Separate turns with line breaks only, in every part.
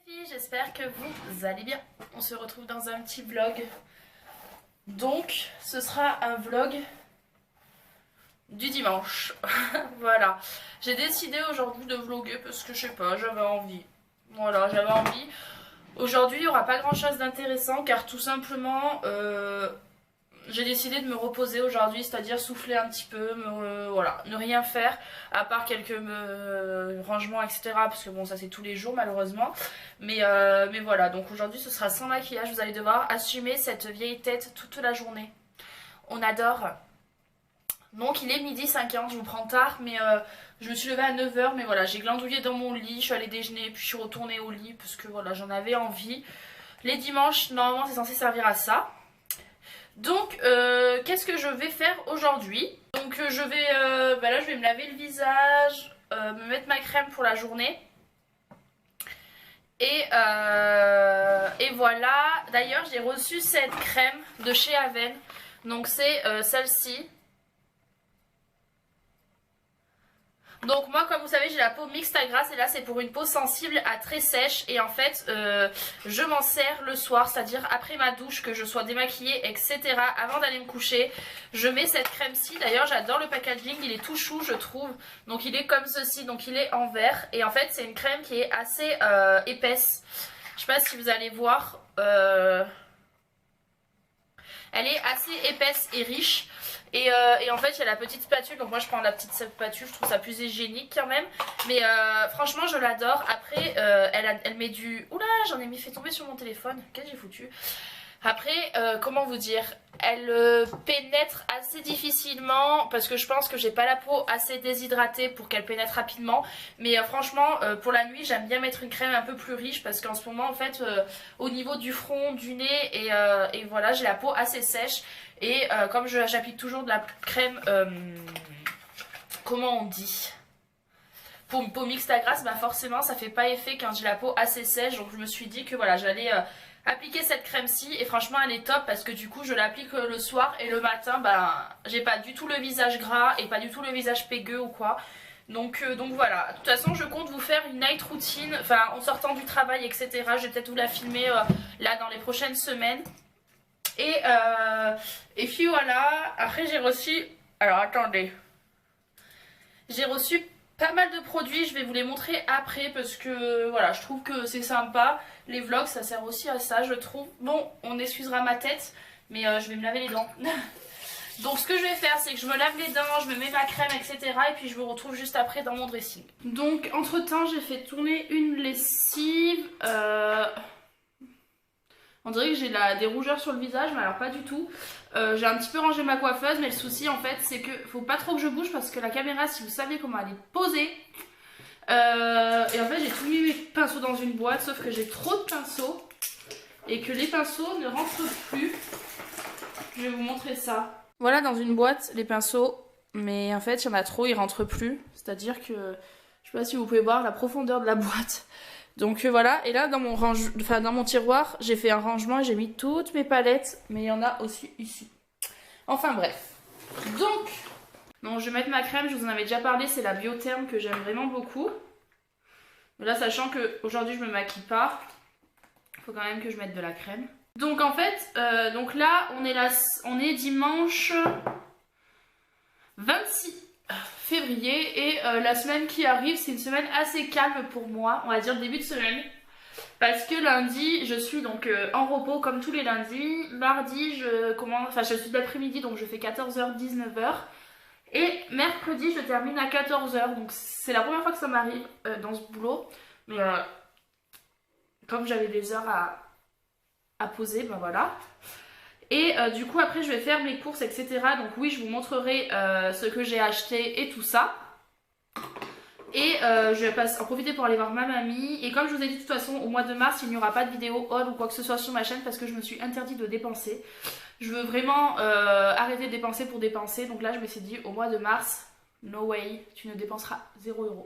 filles, j'espère que vous allez bien. On se retrouve dans un petit vlog. Donc, ce sera un vlog du dimanche. Voilà. J'ai décidé aujourd'hui de vlogger parce que je sais pas, j'avais envie. Voilà, j'avais envie. Aujourd'hui, il n'y aura pas grand chose d'intéressant car tout simplement, j'ai décidé de me reposer aujourd'hui, c'est-à-dire souffler un petit peu, voilà, ne rien faire, à part quelques rangements, etc. Parce que bon, ça c'est tous les jours malheureusement. Mais voilà, donc aujourd'hui ce sera sans maquillage, vous allez devoir assumer cette vieille tête toute la journée. On adore. Donc il est midi 5h, je vous prends tard, mais je me suis levée à 9h, mais voilà, j'ai glandouillé dans mon lit, je suis allée déjeuner, puis je suis retournée au lit, parce que voilà, j'en avais envie. Les dimanches, normalement c'est censé servir à ça. Donc, qu'est-ce que je vais faire aujourd'hui? Donc, je vais là, je vais me laver le visage, me mettre ma crème pour la journée. Et voilà. D'ailleurs, j'ai reçu cette crème de chez Aven. Donc, c'est celle-ci. Donc moi, comme vous savez, j'ai la peau mixte à grasse et là c'est pour une peau sensible à très sèche. Et en fait, je m'en sers le soir, c'est-à-dire après ma douche, que je sois démaquillée, etc. Avant d'aller me coucher, je mets cette crème-ci. D'ailleurs, j'adore le packaging, il est tout chou, je trouve. Donc il est comme ceci, donc il est en verre. Et en fait, c'est une crème qui est assez épaisse. Je sais pas si vous allez voir. Elle est assez épaisse et riche. Et en fait il y a la petite spatule, donc moi je prends la petite spatule, je trouve ça plus hygiénique quand même. Mais franchement je l'adore. Après elle met du... Oula, j'en ai fait tomber sur mon téléphone, qu'est-ce que j'ai foutu? Après, comment vous dire, elle pénètre assez difficilement parce que je pense que j'ai pas la peau assez déshydratée pour qu'elle pénètre rapidement. Mais franchement, pour la nuit, j'aime bien mettre une crème un peu plus riche parce qu'en ce moment, en fait, au niveau du front, du nez et voilà, j'ai la peau assez sèche. Et comme j'applique toujours de la crème, comment on dit? Pour une peau mixte à grasse, bah forcément, ça fait pas effet quand j'ai la peau assez sèche. Donc je me suis dit que voilà, j'allais... appliquer cette crème-ci et franchement elle est top parce que du coup je l'applique le soir et le matin bah j'ai pas du tout le visage gras et pas du tout le visage pégueux ou quoi. Donc voilà, de toute façon je compte vous faire une night routine, enfin en sortant du travail etc. Je vais peut-être vous la filmer là dans les prochaines semaines. Et puis voilà, après j'ai reçu, alors attendez, j'ai reçu pas mal de produits, je vais vous les montrer après parce que voilà, je trouve que c'est sympa. Les vlogs ça sert aussi à ça je trouve. Bon, on excusera ma tête, mais je vais me laver les dents. Donc ce que je vais faire c'est que je me lave les dents, je me mets ma crème etc. Et puis je vous retrouve juste après dans mon dressing. Donc entre temps j'ai fait tourner une lessive. On dirait que j'ai des rougeurs sur le visage, mais alors pas du tout. J'ai un petit peu rangé ma coiffeuse, mais le souci en fait c'est que faut pas trop que je bouge parce que la caméra, si vous savez comment elle est posée. Et en fait j'ai tout mis mes pinceaux dans une boîte, sauf que j'ai trop de pinceaux et que les pinceaux ne rentrent plus. Je vais vous montrer ça. Voilà dans une boîte les pinceaux, mais en fait il y en a trop, ils rentrent plus. C'est-à-dire que, je sais pas si vous pouvez voir la profondeur de la boîte. Donc voilà, et là dans mon tiroir, j'ai fait un rangement et j'ai mis toutes mes palettes, mais il y en a aussi ici. Enfin bref. Donc, je vais mettre ma crème, je vous en avais déjà parlé, c'est la Biotherm que j'aime vraiment beaucoup. Mais là, sachant qu'aujourd'hui je me maquille pas, il faut quand même que je mette de la crème. Donc en fait, donc là, on est dimanche 26 février et la semaine qui arrive c'est une semaine assez calme pour moi, on va dire début de semaine, parce que lundi je suis donc en repos comme tous les lundis. Mardi je suis d'après-midi donc je fais 14h 19h et mercredi je termine à 14h, donc c'est la première fois que ça m'arrive dans ce boulot, mais comme j'avais des heures à poser, ben voilà. Et du coup après je vais faire mes courses etc. Donc oui, je vous montrerai ce que j'ai acheté et tout ça. Et je vais en profiter pour aller voir ma mamie. Et comme je vous ai dit de toute façon au mois de mars il n'y aura pas de vidéo haul ou quoi que ce soit sur ma chaîne parce que je me suis interdit de dépenser. Je veux vraiment arrêter de dépenser pour dépenser. Donc là je me suis dit au mois de mars, no way, tu ne dépenseras 0€.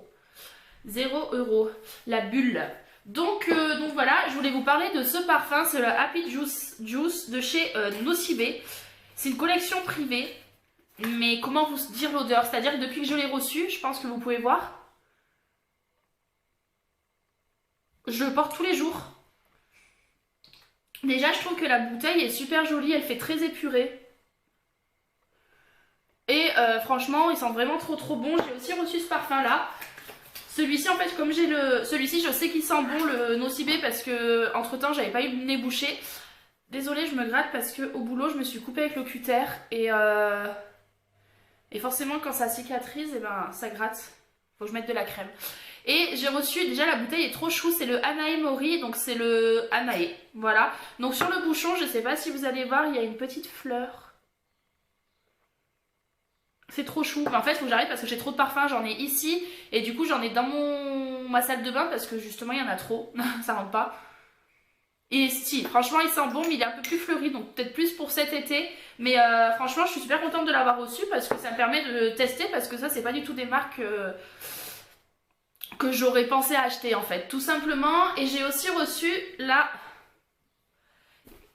0€, la bulle. Donc voilà, je voulais vous parler de ce parfum, c'est le Happy Juice de chez Nocibé. C'est une collection privée, mais comment vous dire l'odeur? C'est-à-dire que depuis que je l'ai reçu, je pense que vous pouvez voir. Je le porte tous les jours. Déjà, je trouve que la bouteille est super jolie, elle fait très épurée. Et franchement, il sent vraiment trop bon. J'ai aussi reçu ce parfum là. Celui-ci en fait, comme j'ai le... Celui-ci je sais qu'il sent bon, le Nocibé, parce que entre temps j'avais pas eu le nez bouché. Désolée, je me gratte parce que au boulot je me suis coupée avec le cutter. Et forcément quand ça cicatrise, et ben ça gratte. Faut que je mette de la crème. Et j'ai reçu, déjà la bouteille est trop chou, c'est le Anae Mori, donc c'est le Anae, voilà. Donc sur le bouchon, je sais pas si vous allez voir, il y a une petite fleur. C'est trop chou. En fait, il faut que j'arrête parce que j'ai trop de parfums, j'en ai ici, et du coup j'en ai dans ma salle de bain parce que justement il y en a trop, ça rentre pas. Et si, franchement il sent bon, mais il est un peu plus fleuri, donc peut-être plus pour cet été. Mais franchement je suis super contente de l'avoir reçu parce que ça me permet de tester, parce que ça c'est pas du tout des marques... que j'aurais pensé acheter en fait, tout simplement. Et j'ai aussi reçu la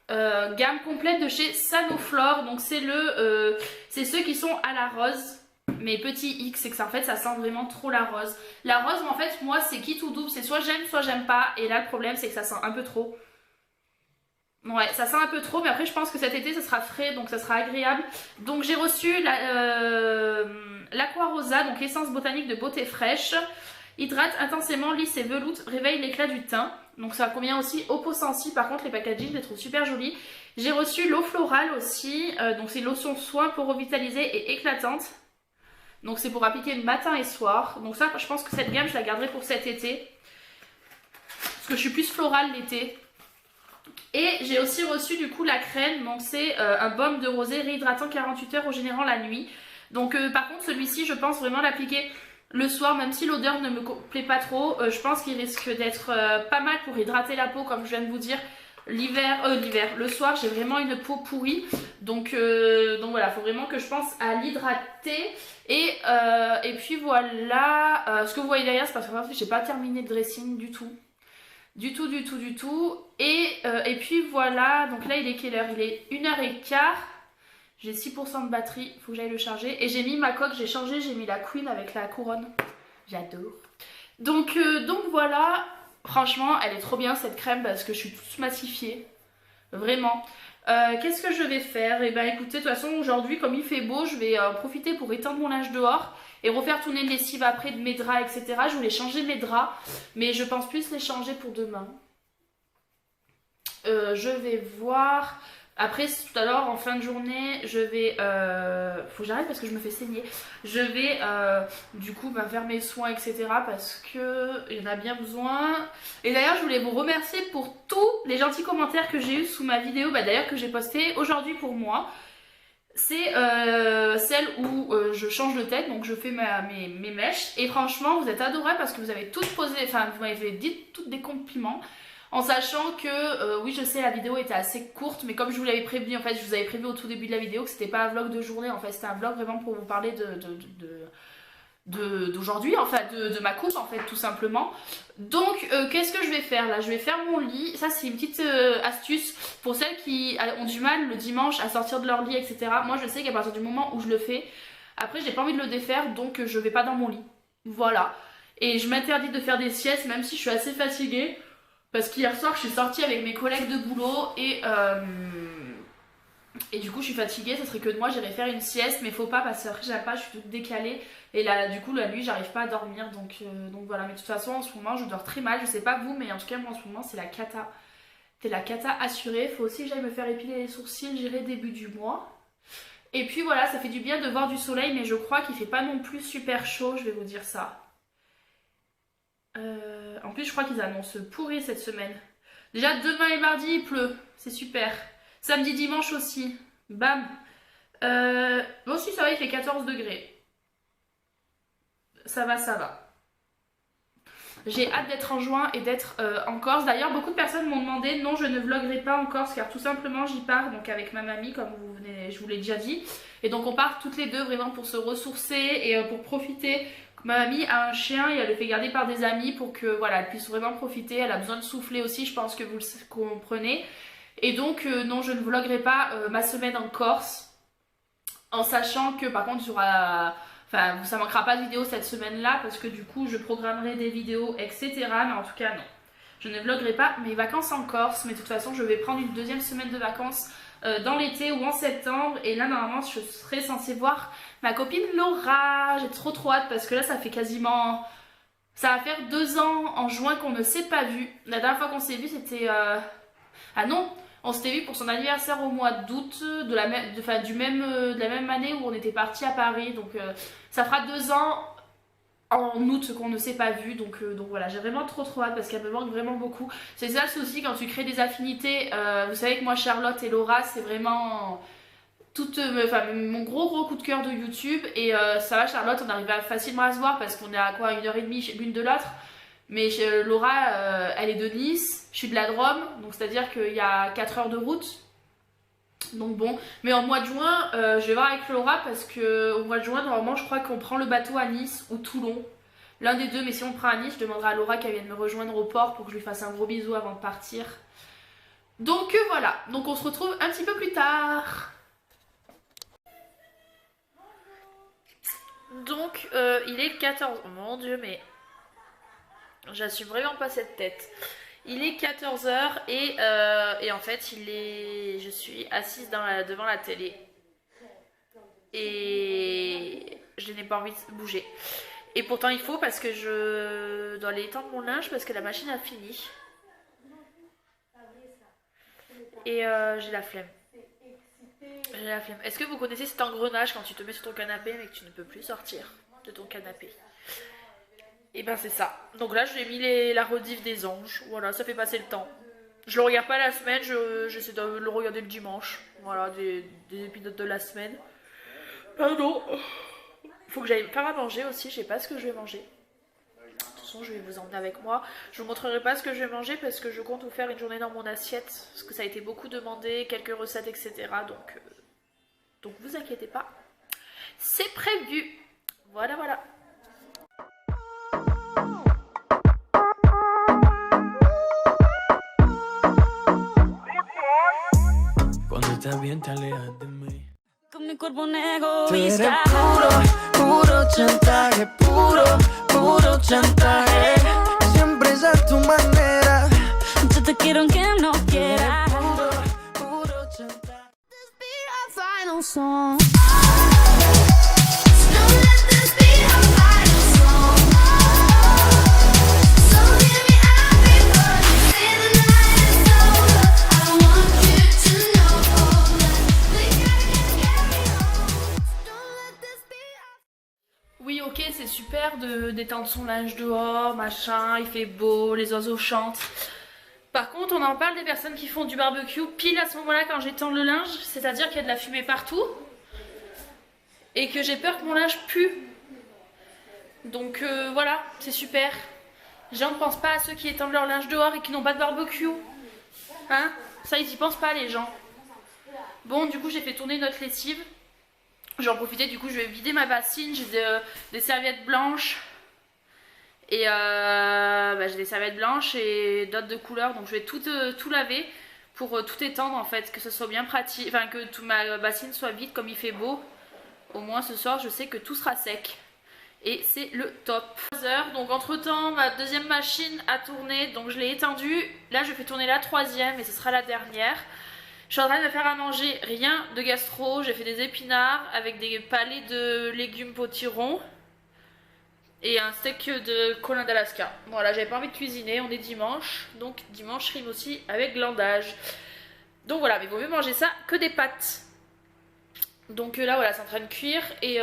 gamme complète de chez Sanoflore, donc c'est ceux qui sont à la rose, mais petit X, c'est que ça en fait ça sent vraiment trop la rose. La rose, en fait moi c'est quitte ou double, c'est soit j'aime pas, et là le problème c'est que ça sent un peu trop. Ouais, ça sent un peu trop, mais après je pense que cet été ça sera frais, donc ça sera agréable. Donc j'ai reçu l'Aqua Rosa, donc l'essence botanique de beauté fraîche. Hydrate intensément, lisse et veloute, réveille l'éclat du teint. Donc ça convient aussi aux peaux sensibles. Par contre les packaging je les trouve super jolis. J'ai reçu l'eau florale aussi, donc c'est lotion soin pour revitaliser et éclatante. Donc c'est pour appliquer matin et soir. Donc ça je pense que cette gamme je la garderai pour cet été. Parce que je suis plus florale l'été. Et j'ai aussi reçu du coup la crème, donc c'est un baume de rosée réhydratant 48 heures régénérant la nuit. Donc par contre celui-ci je pense vraiment l'appliquer le soir, même si l'odeur ne me plaît pas trop. Je pense qu'il risque d'être pas mal pour hydrater la peau, comme je viens de vous dire. Le soir j'ai vraiment une peau pourrie, donc voilà, faut vraiment que je pense à l'hydrater. Et puis voilà, ce que vous voyez derrière c'est parce que en fait, j'ai pas terminé le dressing du tout. Du tout. Et puis voilà, donc là il est quelle heure? Il est 1h15. J'ai 6% de batterie, faut que j'aille le charger. Et j'ai mis ma coque, j'ai changé, j'ai mis la Queen avec la couronne. J'adore. Donc voilà, franchement elle est trop bien cette crème parce que je suis toute massifiée. Vraiment. Qu'est-ce que je vais faire? Et ben écoutez, de toute façon aujourd'hui comme il fait beau, je vais profiter pour étendre mon linge dehors et refaire tourner une lessive après de mes draps, etc. Je voulais changer mes draps, mais je pense plus les changer pour demain. Je vais voir. Après tout à l'heure en fin de journée je vais faut que j'arrête parce que je me fais saigner. Je vais du coup faire mes soins, etc. parce que il y en a bien besoin. Et d'ailleurs je voulais vous remercier pour tous les gentils commentaires que j'ai eu sous ma vidéo, d'ailleurs que j'ai postée aujourd'hui pour moi. C'est celle où je change de tête, donc je fais mes mèches. Et franchement vous êtes adorables parce que vous avez toutes posé, enfin vous m'avez dit toutes des compliments. En sachant que, oui je sais la vidéo était assez courte, mais comme je vous l'avais prévenu, en fait je vous avais prévenu au tout début de la vidéo que c'était pas un vlog de journée, en fait c'était un vlog vraiment pour vous parler d'aujourd'hui, en fait, de ma coupe en fait tout simplement. Donc qu'est-ce que je vais faire là? Je vais faire mon lit, ça c'est une petite astuce pour celles qui ont du mal le dimanche à sortir de leur lit, etc. Moi je sais qu'à partir du moment où je le fais, après j'ai pas envie de le défaire, donc je vais pas dans mon lit. Voilà. Et je m'interdis de faire des siestes même si je suis assez fatiguée. Parce qu'hier soir, je suis sortie avec mes collègues de boulot et du coup, je suis fatiguée. Ça serait que de moi, j'irais faire une sieste, mais faut pas parce que après, j'aime pas, je suis toute décalée. Et là, du coup, la nuit, j'arrive pas à dormir. Donc voilà. Mais de toute façon, en ce moment, je dors très mal. Je sais pas vous, mais en tout cas, moi, en ce moment, c'est la cata. C'est la cata assurée. Faut aussi que j'aille me faire épiler les sourcils. J'irai début du mois. Et puis voilà, ça fait du bien de voir du soleil, mais je crois qu'il fait pas non plus super chaud, je vais vous dire ça. En plus je crois qu'ils annoncent pourri cette semaine. Déjà demain et mardi il pleut, c'est super. Samedi dimanche aussi, bam. Bon si ça va, il fait 14 degrés. Ça va. J'ai hâte d'être en juin et d'être en Corse. D'ailleurs beaucoup de personnes m'ont demandé, non je ne vloguerai pas en Corse car tout simplement j'y pars donc avec ma mamie comme je vous l'ai déjà dit. Et donc on part toutes les deux vraiment pour se ressourcer et pour profiter. Ma mamie a un chien et elle le fait garder par des amis pour que voilà, elle puisse vraiment profiter. Elle a besoin de souffler aussi, je pense que vous le comprenez. Et donc non, je ne vloguerai pas ma semaine en Corse. En sachant que par contre il y aura... Enfin, ça manquera pas de vidéos cette semaine-là parce que du coup je programmerai des vidéos, etc. Mais en tout cas non. je ne vloguerai pas mes vacances en Corse, mais de toute façon je vais prendre une deuxième semaine de vacances dans l'été ou en septembre, et là normalement je serai censée voir ma copine Laura. J'ai trop hâte parce que là ça fait quasiment... Ça va faire 2 ans en juin qu'on ne s'est pas vu. La dernière fois qu'on s'est vu c'était... Ah non, on s'était vu pour son anniversaire au mois d'août de la même année où on était parti à Paris. Donc ça fera 2 ans en août qu'on ne s'est pas vu. Donc voilà, j'ai vraiment trop hâte parce qu'elle me manque vraiment beaucoup. C'est ça le souci quand tu crées des affinités. Vous savez que moi Charlotte et Laura c'est vraiment mon gros coup de cœur de YouTube. Et ça va, Charlotte on arrive facilement à se voir parce qu'on est à quoi 1h30 l'une de l'autre. Mais Laura, elle est de Nice, je suis de la Drôme, donc c'est-à-dire qu'il y a 4 heures de route. Donc bon, mais en mois de juin, je vais voir avec Laura parce que au mois de juin, normalement, je crois qu'on prend le bateau à Nice ou Toulon. L'un des deux, mais si on le prend à Nice, je demanderai à Laura qu'elle vienne me rejoindre au port pour que je lui fasse un gros bisou avant de partir. Donc voilà, donc on se retrouve un petit peu plus tard. Donc il est 14... Oh mon dieu, mais... J'assume vraiment pas cette tête. Il est 14 h et en fait je suis assise devant la télé. Et je n'ai pas envie de bouger. Et pourtant il faut parce que je dois aller étendre mon linge parce que la machine a fini. Et j'ai la flemme. J'ai la flemme. Est-ce que vous connaissez cet engrenage quand tu te mets sur ton canapé mais que tu ne peux plus sortir de ton canapé? Et ben c'est ça. Donc là je lui ai mis la rediff des anges. Voilà, ça fait passer le temps. Je le regarde pas la semaine, j'essaie de le regarder le dimanche. Voilà, des épisodes de la semaine. Pardon. Faut que j'aille faire à manger aussi, je sais pas ce que je vais manger. De toute façon je vais vous emmener avec moi. Je vous montrerai pas ce que je vais manger parce que je compte vous faire une journée dans mon assiette. Parce que ça a été beaucoup demandé, quelques recettes, etc. Donc vous inquiétez pas. C'est prévu. Voilà.
Estás bien, te alejas de mí.
Con mi cuerpo un
Tú eres
egoísta.
puro chantaje. Siempre es a tu manera.
Yo te quiero aunque no quieras.
Puro chantaje.
This be our final song.
Oui, ok, c'est super d'étendre son linge dehors, machin, il fait beau, les oiseaux chantent. Par contre, on en parle des personnes qui font du barbecue pile à ce moment-là quand j'étends le linge, c'est-à-dire qu'il y a de la fumée partout et que j'ai peur que mon linge pue. Donc voilà, c'est super. Les gens ne pensent pas à ceux qui étendent leur linge dehors et qui n'ont pas de barbecue. Hein? Ça, ils y pensent pas, les gens. Bon, du coup, j'ai fait tourner notre lessive. J'en profitais, du coup je vais vider ma bassine, j'ai des serviettes blanches et j'ai des serviettes blanches et d'autres de couleur, donc je vais tout laver pour tout étendre en fait, que ce soit bien pratique, enfin que toute ma bassine soit vide comme il fait beau. Au moins ce soir je sais que tout sera sec et c'est le top. 3 heures, donc entre temps ma deuxième machine a tourné, donc je l'ai étendue, là je fais tourner la troisième et ce sera la dernière. Je suis en train de me faire à manger, rien de gastro, j'ai fait des épinards avec des palets de légumes potirons et un steak de colin d'Alaska. Voilà, j'avais pas envie de cuisiner, on est dimanche, donc dimanche rime aussi avec glandage. Donc voilà, mais il vaut mieux manger ça que des pâtes. Donc là voilà, c'est en train de cuire et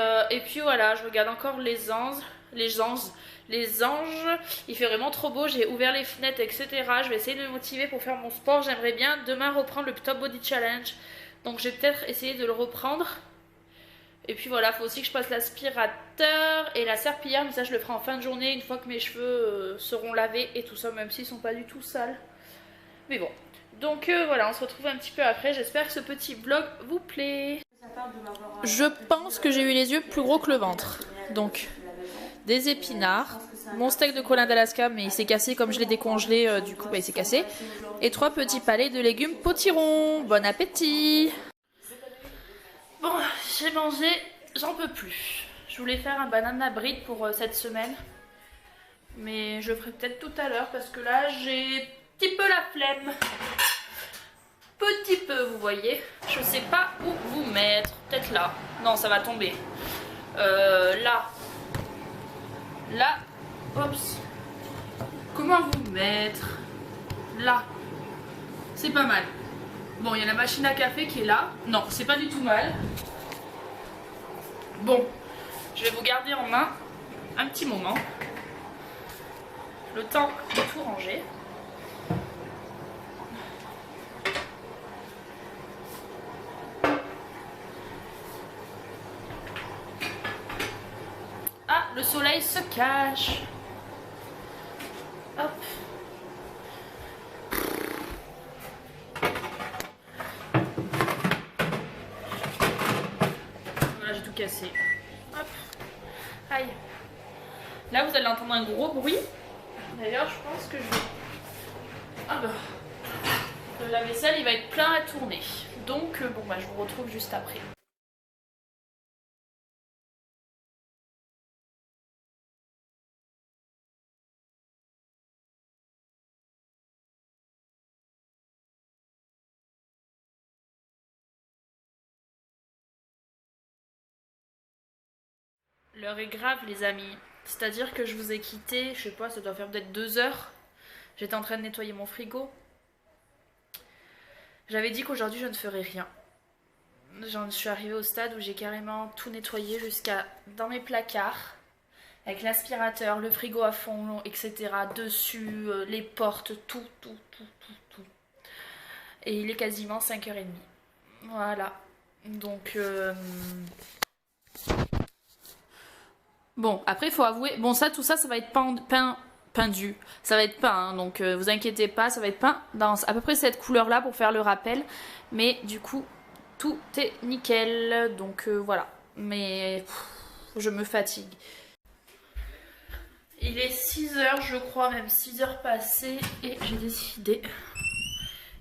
puis voilà, je regarde encore les anges. Il fait vraiment trop beau, j'ai ouvert les fenêtres, etc. Je vais essayer de me motiver pour faire mon sport. J'aimerais bien demain reprendre le Top Body Challenge. Donc je vais peut-être essayer de le reprendre. Et puis voilà, il faut aussi que je passe l'aspirateur et la serpillière. Mais ça je le ferai en fin de journée, une fois que mes cheveux seront lavés et tout ça, même s'ils sont pas du tout sales. Mais bon, donc voilà, on se retrouve un petit peu après. J'espère que ce petit vlog vous plaît. Je pense que j'ai eu les yeux plus gros que le ventre. Donc des épinards, mon steak de colin d'Alaska mais il s'est cassé comme je l'ai décongelé, du coup il s'est cassé, et 3 petits palets de légumes potirons. Bon appétit. Bon, j'ai mangé, j'en peux plus. Je voulais faire un banana bread pour cette semaine Mais je le ferai peut-être tout à l'heure parce que là j'ai un petit peu la flemme. Petit peu, vous voyez. Je sais pas où vous mettre. Peut-être là. Non, ça va tomber. Là. Là. Oups. Comment vous mettre? Là. C'est pas mal. Bon, il y a la machine à café qui est là. Non, c'est pas du tout mal. Bon, je vais vous garder en main un petit moment. Le temps de tout ranger. Ah, le soleil se cache. Hop. Voilà, j'ai tout cassé. Hop. Aïe. Là, vous allez entendre un gros bruit. D'ailleurs, je pense que je vais... Ah bah... Le lave-vaisselle, il va être plein à tourner. Donc, bon, bah, je vous retrouve juste après. L'heure est grave, les amis. C'est-à-dire que je vous ai quitté, je sais pas, ça doit faire peut-être 2 heures. J'étais en train de nettoyer mon frigo. J'avais dit qu'aujourd'hui je ne ferais rien. J'en suis arrivée au stade où j'ai carrément tout nettoyé jusqu'à dans mes placards. Avec l'aspirateur, le frigo à fond, etc. Dessus, les portes, tout. Et il est quasiment 5h30. Voilà. Donc... Bon, après il faut avouer, bon ça, tout ça, ça va être pendu, ça va être peint, hein, donc vous inquiétez pas, ça va être peint dans à peu près cette couleur là pour faire le rappel, mais du coup tout est nickel, donc voilà, mais je me fatigue. Il est 6h je crois, même 6h passées, et j'ai décidé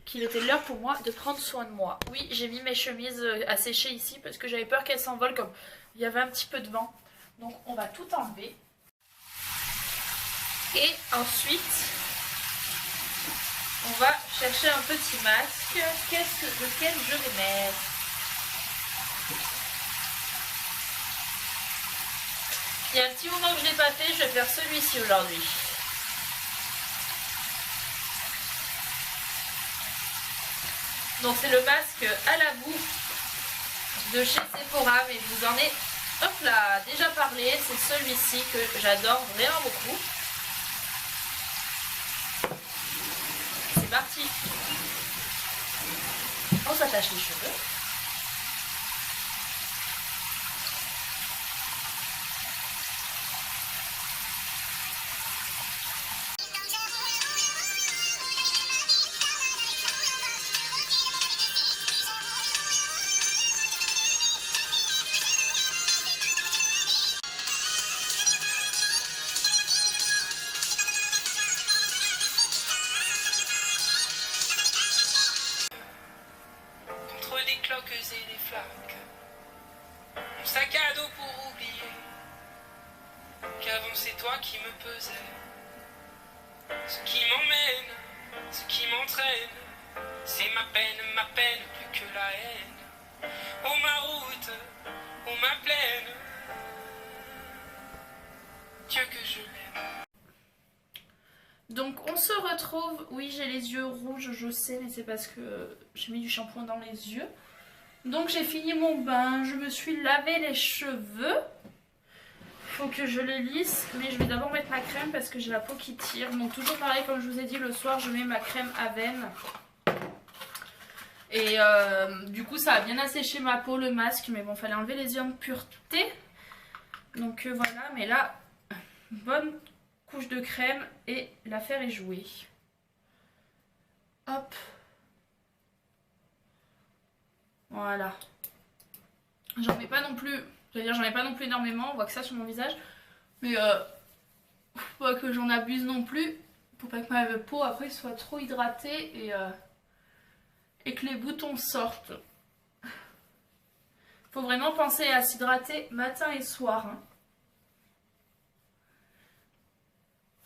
qu'il était l'heure pour moi de prendre soin de moi. Oui, j'ai mis mes chemises à sécher ici parce que j'avais peur qu'elles s'envolent comme il y avait un petit peu de vent. Donc on va tout enlever. Et ensuite, on va chercher un petit masque. Lequel je vais mettre? Il y a un petit moment que je ne l'ai pas fait, je vais faire celui-ci aujourd'hui. Donc c'est le masque à la boue de chez Sephora, mais je vous en ai hop là, déjà parlé, c'est celui-ci que j'adore vraiment beaucoup. C'est parti. On s'attache les cheveux.
Et les flaques, mon sac à dos pour oublier qu'avant c'est toi qui me pesais, ce qui m'emmène, ce qui m'entraîne, c'est ma peine plus que la haine. Oh ma route, oh ma plaine, Dieu que je l'aime.
Donc on se retrouve, oui j'ai les yeux rouges je sais, mais c'est parce que j'ai mis du shampoing dans les yeux. Donc j'ai fini mon bain, je me suis lavé les cheveux. Faut que je les lisse, mais je vais d'abord mettre ma crème parce que j'ai la peau qui tire. Donc toujours pareil, comme je vous ai dit, le soir je mets ma crème Aven. Et du coup ça a bien asséché ma peau, le masque, mais bon, fallait enlever les ions de pureté. Donc voilà, mais là, bonne couche de crème et l'affaire est jouée. Hop. Voilà. J'en mets pas non plus, j'allais dire j'en mets pas non plus énormément, on voit que ça sur mon visage. Mais faut pas que j'en abuse non plus. Faut pas que ma peau après soit trop hydratée et que les boutons sortent. Faut vraiment penser à s'hydrater matin et soir. Hein.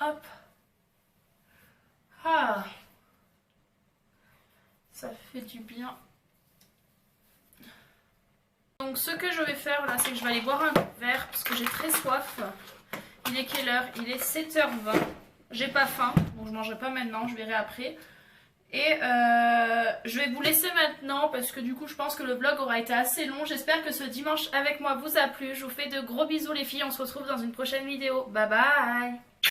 Hop. Ah. Ça fait du bien. Donc ce que je vais faire là, c'est que je vais aller boire un verre parce que j'ai très soif. Il est quelle heure? Il est 7h20. J'ai pas faim, donc je mangerai pas maintenant, je verrai après. Et je vais vous laisser maintenant parce que du coup je pense que le vlog aura été assez long. J'espère que ce dimanche avec moi vous a plu. Je vous fais de gros bisous les filles, on se retrouve dans une prochaine vidéo. Bye bye.